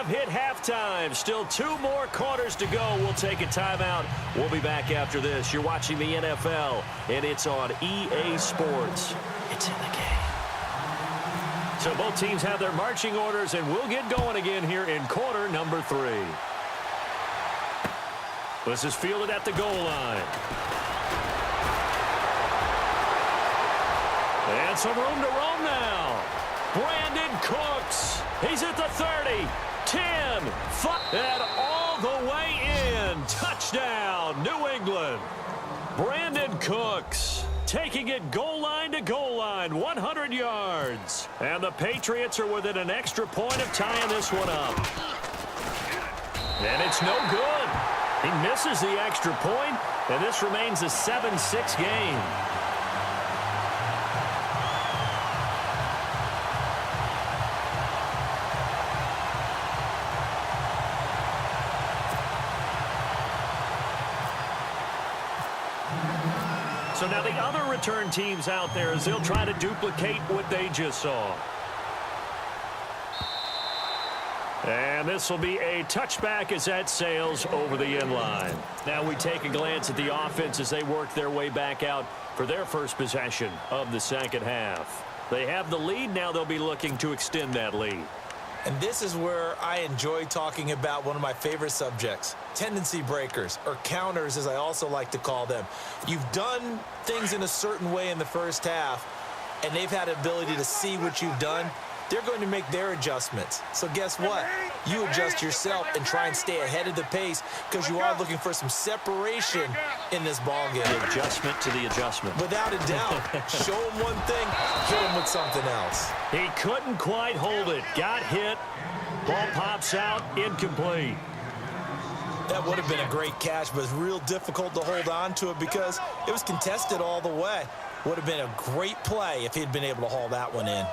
have hit halftime. Still 2 more quarters to go. We'll take a timeout. We'll be back after this. You're watching the NFL, and it's on EA Sports. It's in the game. So both teams have their marching orders, and we'll get going again here in quarter number 3. This is fielded at the goal line. And some room to roam now. Brandon Cooks. He's at the 30, 10, 5, and all the way in. Touchdown, New England. Brandon Cooks taking it goal line to goal line, 100 yards. And the Patriots are within an extra point of tying this one up. And it's no good. He misses the extra point, and this remains a 7-6 game. So now the other return teams out there as they'll try to duplicate what they just saw. And this will be a touchback as that sails over the end line. Now we take a glance at the offense as they work their way back out for their first possession of the second half. They have the lead. Now they'll be looking to extend that lead. And this is where I enjoy talking about one of my favorite subjects, tendency breakers, or counters as I also like to call them. You've done things in a certain way in the first half, and they've had the ability to see what you've done. They're going to make their adjustments. So guess what? You adjust yourself and try and stay ahead of the pace because you are looking for some separation in this ballgame. The adjustment to the adjustment. Without a doubt. Show him one thing, hit him with something else. He couldn't quite hold it. Got hit. Ball pops out. Incomplete. That would have been a great catch, but it's real difficult to hold on to it because it was contested all the way. Would have been a great play if he'd been able to haul that one in.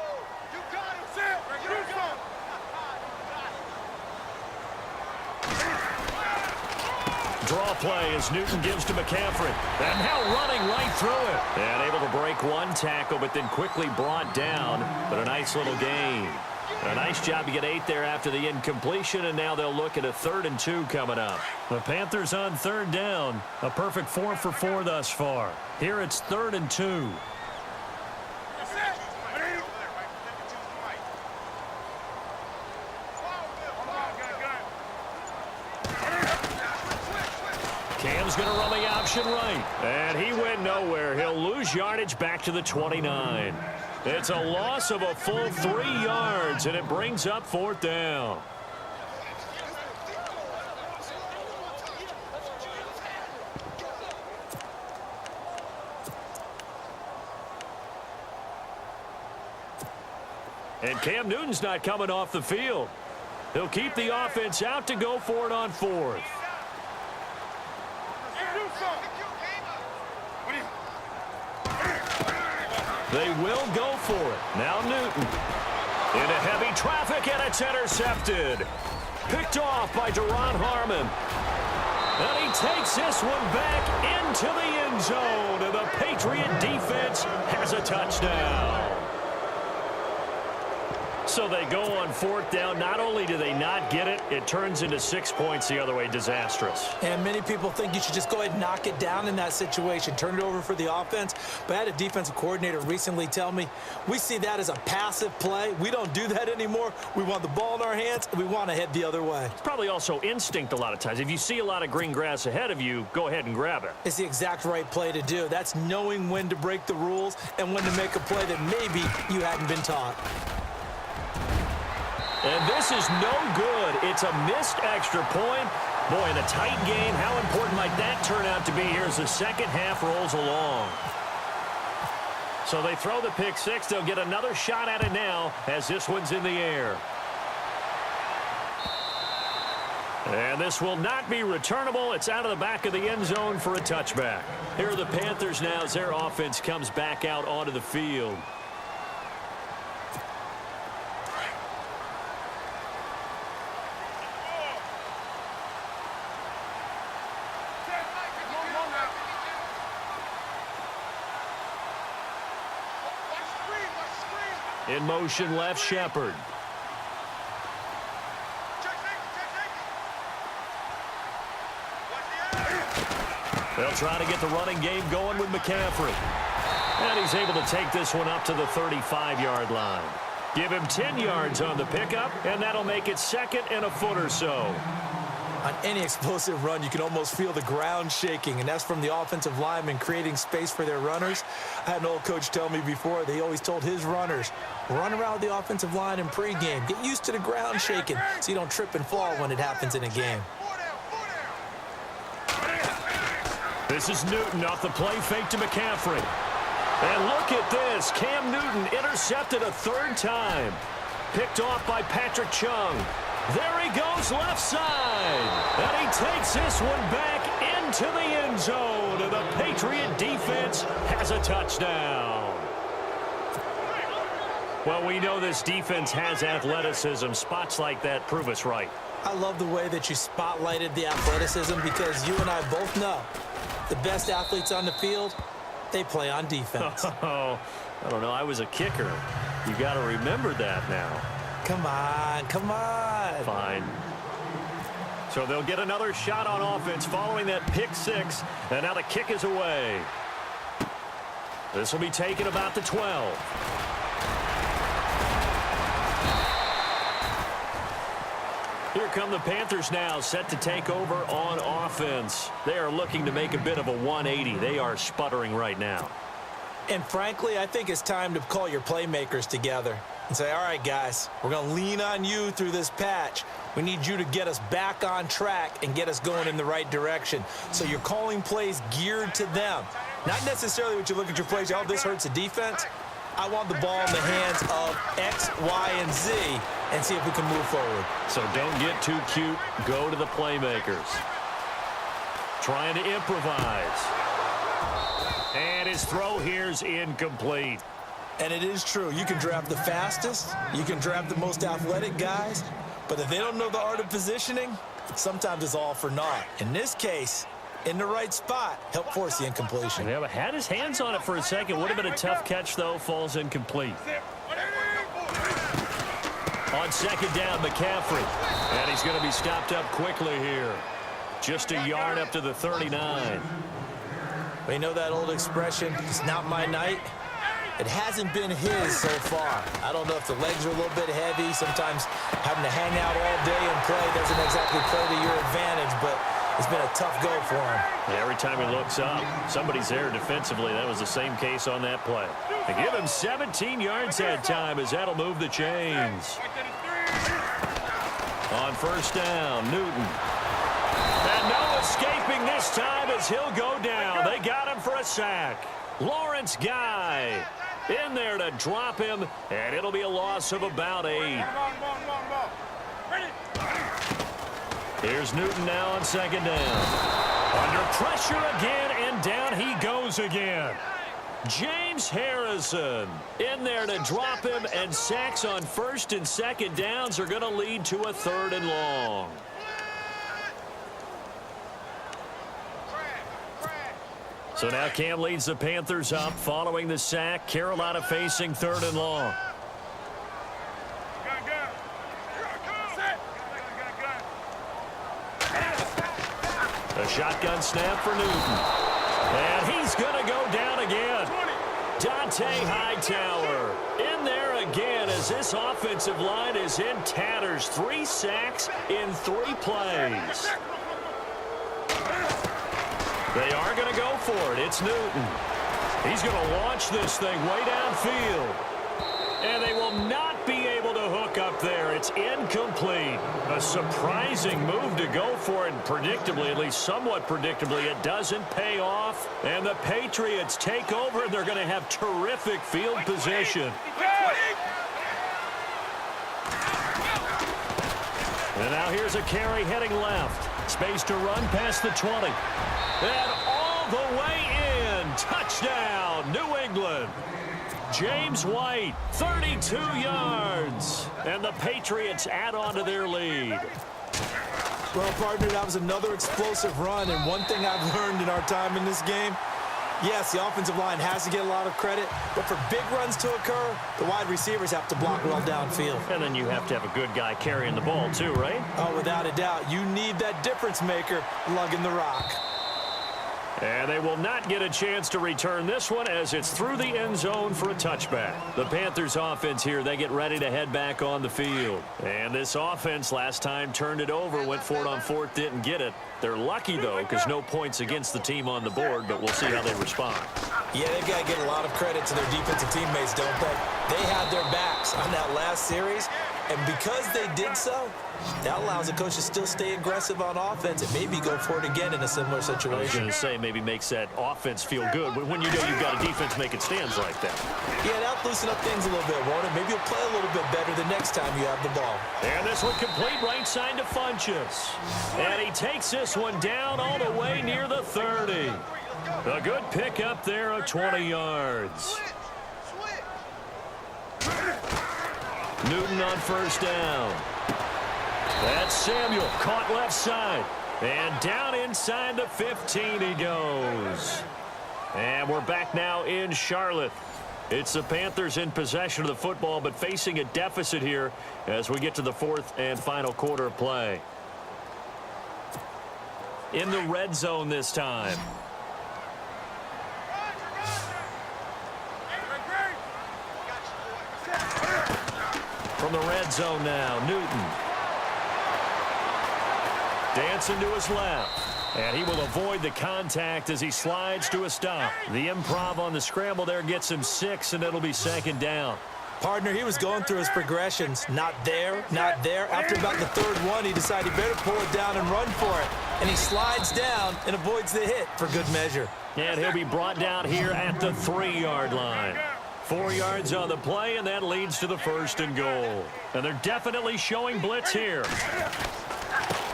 Draw play as Newton gives to McCaffrey. And now running right through it. And able to break one tackle, but then quickly brought down. But a nice little gain. A nice job to get 8 there after the incompletion, and now they'll look at a 3rd and 2 coming up. The Panthers on 3rd down. A perfect 4 for 4 thus far. Here it's 3rd and 2. Cam's going to run the option right. And he went nowhere. He'll lose yardage back to the 29. It's a loss of a full 3 yards, and it brings up 4th down. And Cam Newton's not coming off the field. He'll keep the offense out to go for it on 4th. They will go for it. Now Newton. Into heavy traffic, and it's intercepted. Picked off by Deron Harmon. And he takes this one back into the end zone. And the Patriot defense has a touchdown. So they go on 4th down. Not only do they not get it, it turns into 6 points the other way. Disastrous. And many people think you should just go ahead and knock it down in that situation. Turn it over for the offense. But I had a defensive coordinator recently tell me, we see that as a passive play. We don't do that anymore. We want the ball in our hands, and we want to head the other way. It's probably also instinct a lot of times. If you see a lot of green grass ahead of you, go ahead and grab it. It's the exact right play to do. That's knowing when to break the rules and when to make a play that maybe you hadn't been taught. And this is no good. It's a missed extra point. Boy, in a tight game, how important might that turn out to be here as the second half rolls along? So they throw the pick 6. They'll get another shot at it now as this one's in the air. And this will not be returnable. It's out of the back of the end zone for a touchback. Here are the Panthers now as their offense comes back out onto the field. In motion, left Shepard. They'll try to get the running game going with McCaffrey. And he's able to take this one up to the 35-yard line. Give him 10 yards on the pickup, and that'll make it second and a foot or so. On any explosive run, you can almost feel the ground shaking, and that's from the offensive linemen creating space for their runners. I had an old coach tell me before, they always told his runners, run around the offensive line in pregame. Get used to the ground shaking so you don't trip and fall when it happens in a game. This is Newton off the play fake to McCaffrey. And look at this. Cam Newton intercepted a third time. Picked off by Patrick Chung. There he goes left side. And he takes this one back into the end zone. And the Patriot defense has a touchdown. Well, we know this defense has athleticism. Spots like that prove us right. I love the way that you spotlighted the athleticism because you and I both know the best athletes on the field, they play on defense. Oh, I don't know. I was a kicker. You got to remember that now. Come on, come on. Fine. So they'll get another shot on offense following that pick six, and now the kick is away. This will be taken about the 12. Here come the Panthers now, set to take over on offense. They are looking to make a bit of a 180. They are sputtering right now. And frankly, I think it's time to call your playmakers together and say, all right, guys, we're going to lean on you through this patch. We need you to get us back on track and get us going in the right direction. So you're calling plays geared to them. Not necessarily what you look at your plays, oh, this hurts the defense. I want the ball in the hands of X, Y, and Z and see if we can move forward. So don't get too cute. Go to the playmakers. Trying to improvise. And his throw here's incomplete. And it is true. You can draft the fastest. You can draft the most athletic guys. But if they don't know the art of positioning, sometimes it's all for naught. In this case, in the right spot, help force the incompletion. Yeah, but had his hands on it for a second. Would have been a tough catch, though. Falls incomplete. On second down, McCaffrey. And he's going to be stopped up quickly here. Just a yard up to the 39. We know that old expression, it's not my night. It hasn't been his so far. I don't know if the legs are a little bit heavy. Sometimes having to hang out all day and play doesn't exactly play to your advantage, but it's been a tough go for him. Yeah, every time he looks up, somebody's there defensively. That was the same case on that play. They give him 17 yards that time as that'll move the chains. On first down, Newton. And no escaping this time as he'll go down. They got him for a sack. Lawrence Guy in there to drop him, and it'll be a loss of about 8. Here's Newton now on second down. Under pressure again, and down he goes again. James Harrison in there to drop him, and sacks on first and second downs are going to lead to a third and long. So now Cam leads the Panthers up following the sack. Carolina facing third and long. A shotgun snap for Newton. And he's going to go down again. Dante Hightower in there again as this offensive line is in tatters. 3 sacks in 3 plays. They are going to go for it. It's Newton. He's going to launch this thing way downfield. And they will not be able to hook up there. It's incomplete. A surprising move to go for it. And predictably, at least somewhat predictably, it doesn't pay off. And the Patriots take over, and they're going to have terrific field position. And now here's a carry heading left. Space to run past the 20. And all the way in. Touchdown, New England. James White, 32 yards. And the Patriots add on to their lead. Well, partner, that was another explosive run. And one thing I've learned in our time in this game, yes, the offensive line has to get a lot of credit, but for big runs to occur, the wide receivers have to block well downfield. And then you have to have a good guy carrying the ball too, right? Oh, without a doubt. You need that difference maker lugging the rock. And they will not get a chance to return this one as it's through the end zone for a touchback. The Panthers offense here, they get ready to head back on the field. And this offense last time turned it over, went for it on fourth, didn't get it. They're lucky, though, because no points against the team on the board, but we'll see how they respond. Yeah, they've got to give a lot of credit to their defensive teammates, don't they? They had their backs on that last series, and because they did so, that allows the coach to still stay aggressive on offense and maybe go for it again in a similar situation. I was going to say maybe makes that offense feel good when you know you've got a defense making stands like that. Yeah, that'll loosen up things a little bit, won't it? Maybe you'll play a little bit better the next time you have the ball. And this one complete right side to Funchess. And he takes this one down all the way near the 30. A good pick up there of 20 yards. Newton on first down. That's Samuel, caught left side. And down inside the 15 he goes. And we're back now in Charlotte. It's the Panthers in possession of the football, but facing a deficit here as we get to the fourth and final quarter of play. In the red zone this time. From the red zone now, Newton. Dancing to his left. And he will avoid the contact as he slides to a stop. The improv on the scramble there gets him 6, and it'll be second down. Partner, he was going through his progressions. Not there, not there. After about the third one, he decided he better pull it down and run for it. And he slides down and avoids the hit for good measure. And he'll be brought down here at the 3-yard line. 4 yards on the play, and that leads to the first and goal. And they're definitely showing blitz here.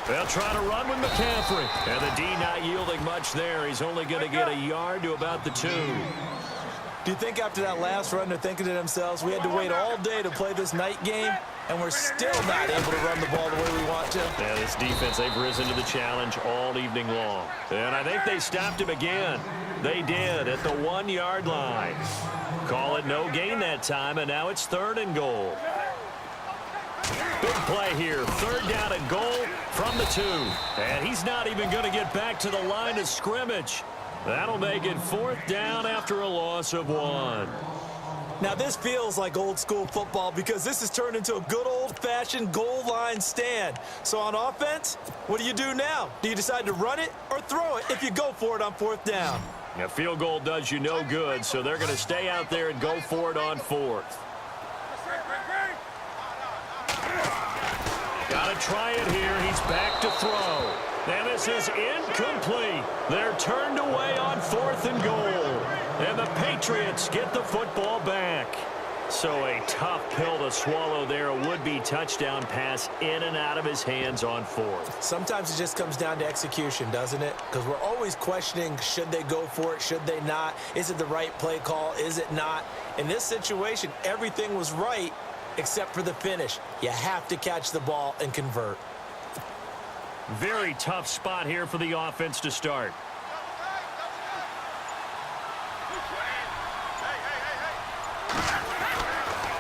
They'll try to run with McCaffrey. And the D not yielding much there. He's only going to get a yard to about the 2. Do you think after that last run they're thinking to themselves, we had to wait all day to play this night game, and we're still not able to run the ball the way we want to? Yeah, this defense, they've risen to the challenge all evening long. And I think they stopped him again. They did at the 1-yard line. Call it no gain that time, and now it's third and goal. Big play here. Third down and goal from the 2. And he's not even going to get back to the line of scrimmage. That'll make it fourth down after a loss of 1. Now, this feels like old-school football because this has turned into a good old-fashioned goal line stand. So on offense, what do you do now? Do you decide to run it or throw it if you go for it on fourth down? A field goal does you no good, so they're going to stay out there and go for it on fourth. Got to try it here. He's back to throw. And this is incomplete. They're turned away on fourth and goal. And the Patriots get the football back. So a tough pill to swallow there. A would-be touchdown pass in and out of his hands on fourth. Sometimes it just comes down to execution, doesn't it? Because we're always questioning, should they go for it, should they not? Is it the right play call, is it not? In this situation, everything was right except for the finish. You have to catch the ball and convert. Very tough spot here for the offense to start.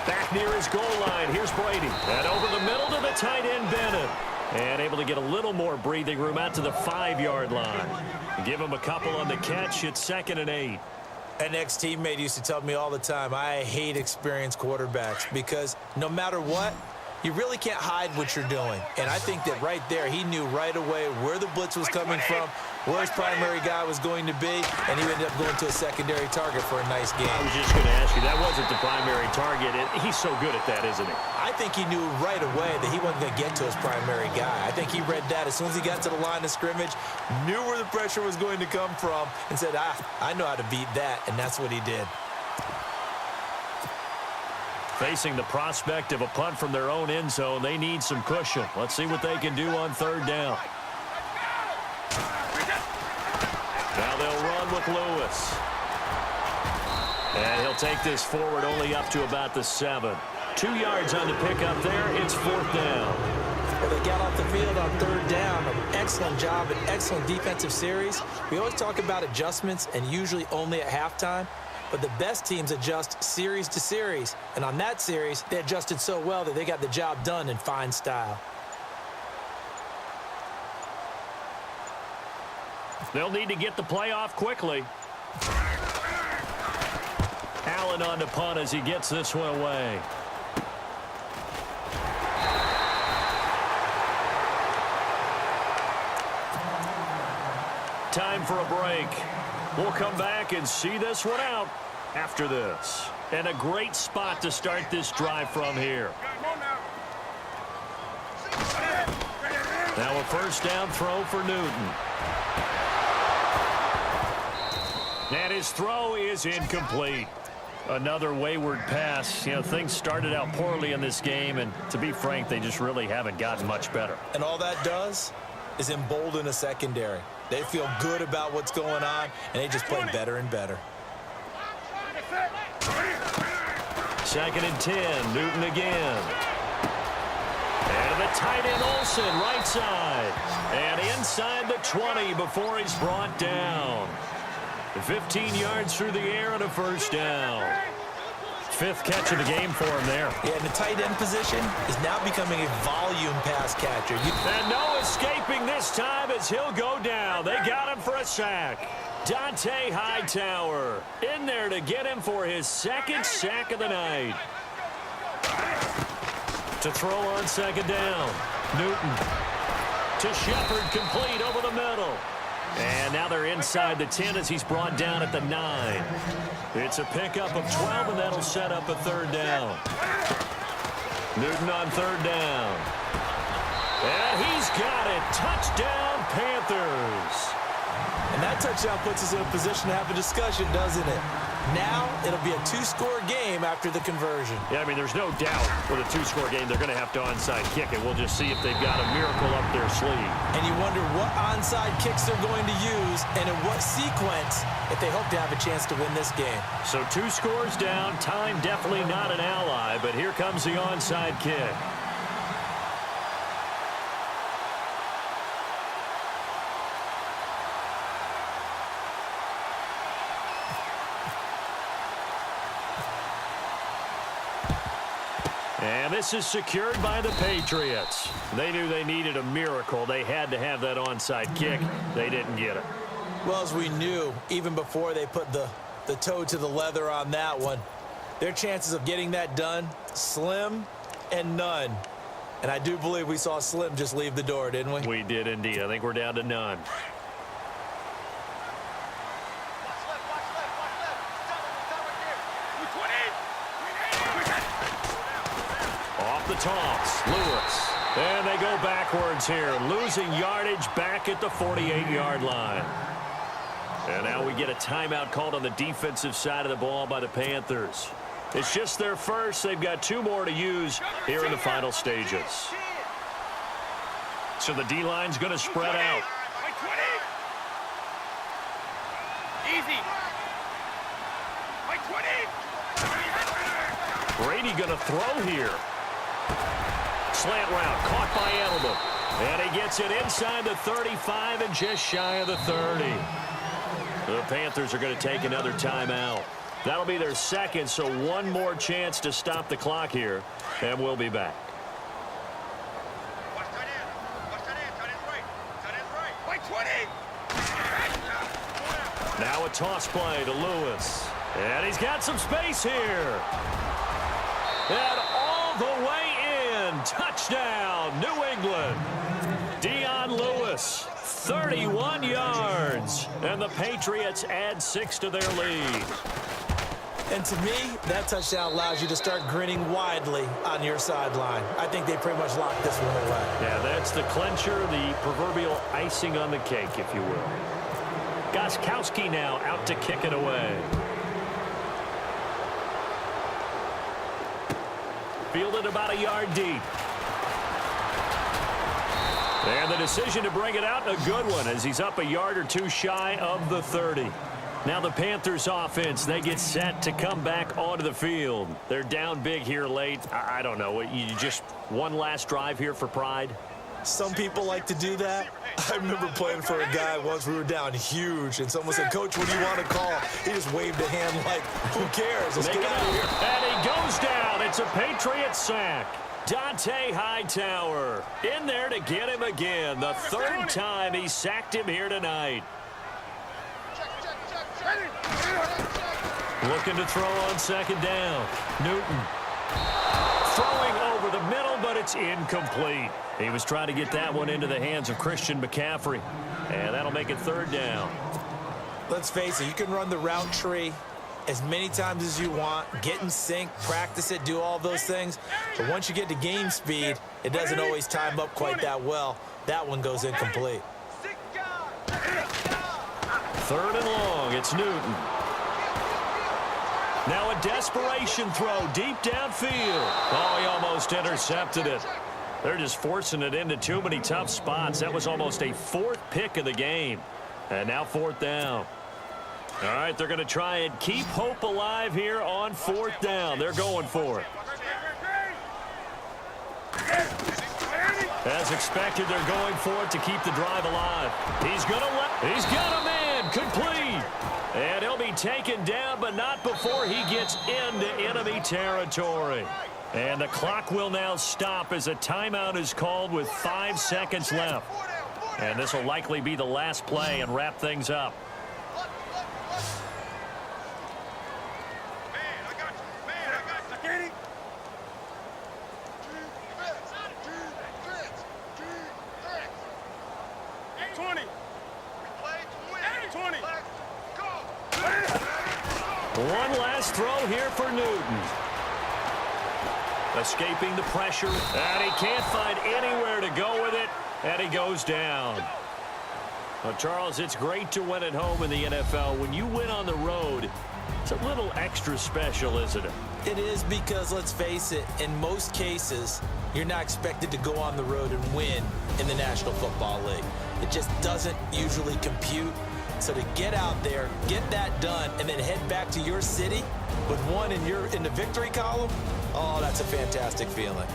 Back near his goal line, here's Brady. And over the middle to the tight end, Bennett. And able to get a little more breathing room out to the 5-yard line. Give him a couple on the catch. It's 2nd and 8. An ex-teammate used to tell me all the time, I hate experienced quarterbacks because no matter what, you really can't hide what you're doing. And I think that right there, he knew right away where the blitz was coming from, where his primary guy was going to be, and he ended up going to a secondary target for a nice game. I was just going to ask you, that wasn't the primary target. He's so good at that, isn't he? I think he knew right away that he wasn't going to get to his primary guy. I think he read that as soon as he got to the line of scrimmage, knew where the pressure was going to come from, and said, I know how to beat that, and that's what he did. Facing the prospect of a punt from their own end zone, they need some cushion. Let's see what they can do on third down. Now they'll run with Lewis. And he'll take this forward only up to about the 7. 2 yards on the pickup there. It's fourth down. Well, they got off the field on third down. An excellent job, an excellent defensive series. We always talk about adjustments and usually only at halftime. But the best teams adjust series to series. And on that series, they adjusted so well that they got the job done in fine style. They'll need to get the play off quickly. Allen on to punt as he gets this one away. Time for a break. We'll come back and see this one out after this. And a great spot to start this drive from here. Now a first down throw for Newton. And his throw is incomplete. Another wayward pass. You know, things started out poorly in this game, and to be frank, they just really haven't gotten much better. And all that does is embolden a secondary. They feel good about what's going on, and they just play better and better. 2nd and 10. Newton again. And the tight end Olsen, right side. And inside the 20 before he's brought down. 15 yards through the air and a first down. 5th catch of the game for him there. Yeah, and the tight end position is now becoming a volume pass catcher. And no escaping this time as he'll go down. They got him for a sack. Dante Hightower in there to get him for his 2nd sack of the night. To throw on 2nd down. Newton to Shepard, complete over the middle. And now they're inside the 10 as he's brought down at the 9. It's a pickup of 12, and that'll set up a 3rd down. Newton on 3rd down. And he's got it. Touchdown, Panthers. And that touchdown puts us in a position to have a discussion, doesn't it? Now it'll be a 2-score game after the conversion. Yeah, I mean, there's no doubt with a 2-score game they're going to have to onside kick it. We'll just see if they've got a miracle up their sleeve. And you wonder what onside kicks they're going to use and in what sequence if they hope to have a chance to win this game. So 2 scores down. Time definitely not an ally, but here comes the onside kick. And this is secured by the Patriots. They knew they needed a miracle. They had to have that onside kick. They didn't get it. Well, as we knew, even before they put the toe to the leather on that one, their chances of getting that done, slim and none. And I do believe we saw Slim just leave the door, didn't we? We did indeed. I think we're down to none. Off the toss, Lewis. And they go backwards here, losing yardage back at the 48-yard line. And now we get a timeout called on the defensive side of the ball by the Panthers. It's just their first. They've got 2 more to use here in the final stages. So the D-line's going to spread out. Easy. Brady going to throw here. Slant route caught by Edelman. And he gets it inside the 35 and just shy of the 30. The Panthers are going to take another timeout. That'll be their second, so one more chance to stop the clock here, and we'll be back. Now a toss play to Lewis. And he's got some space here. And all the way in. Touchdown, New England. Dion Lewis, 31 yards. And the Patriots add 6 to their lead. And to me, that touchdown allows you to start grinning widely on your sideline. I think they pretty much locked this one away. Yeah, that's the clincher, the proverbial icing on the cake, if you will. Gostkowski now out to kick it away. Fielded about a yard deep. And the decision to bring it out, a good one, as he's up a yard or 2 shy of the 30. Now the Panthers offense, they get set to come back onto the field. They're down big here late. I don't know. You just one last drive here for pride? Some people like to do that. I remember playing for a guy once. We were down huge, and someone said, "Coach, what do you want to call?" He just waved a hand like, who cares? Let's get out of here. And he goes down. It's a Patriot sack. Dante Hightower in there to get him again. The 3rd time he sacked him here tonight. Looking to throw on second down. Newton. Throwing over the middle, but it's incomplete. He was trying to get that one into the hands of Christian McCaffrey. And that'll make it third down. Let's face it, you can run the route tree as many times as you want, get in sync, practice it, do all those things. But once you get to game speed, it doesn't always time up quite that well. That one goes incomplete. Third and long, it's Newton. Now a desperation throw deep downfield. Oh, he almost intercepted it. They're just forcing it into too many tough spots. That was almost a fourth pick of the game. And now fourth down. All right, they're going to try and keep hope alive here on fourth down. They're going for it. As expected, they're going for it to keep the drive alive. He's got a man, complete. And he'll be taken down, but not before he gets into enemy territory. And the clock will now stop as a timeout is called with 5 seconds left. And this will likely be the last play and wrap things up. One last throw here for Newton. Escaping the pressure, and he can't find anywhere to go with it, and he goes down. Well, Charles, it's great to win at home in the NFL. When you win on the road, it's a little extra special, isn't it? It is because, let's face it, in most cases, you're not expected to go on the road and win in the National Football League. It just doesn't usually compute. So to get out there, get that done, and then head back to your city with one in the victory column, oh, that's a fantastic feeling.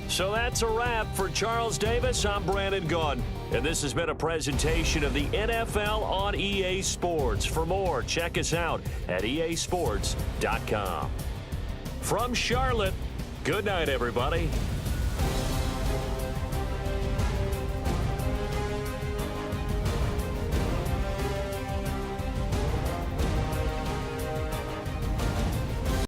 So that's a wrap for Charles Davis. I'm Brandon Gaudin, and this has been a presentation of the NFL on EA Sports. For more, check us out at easports.com. From Charlotte, good night, everybody.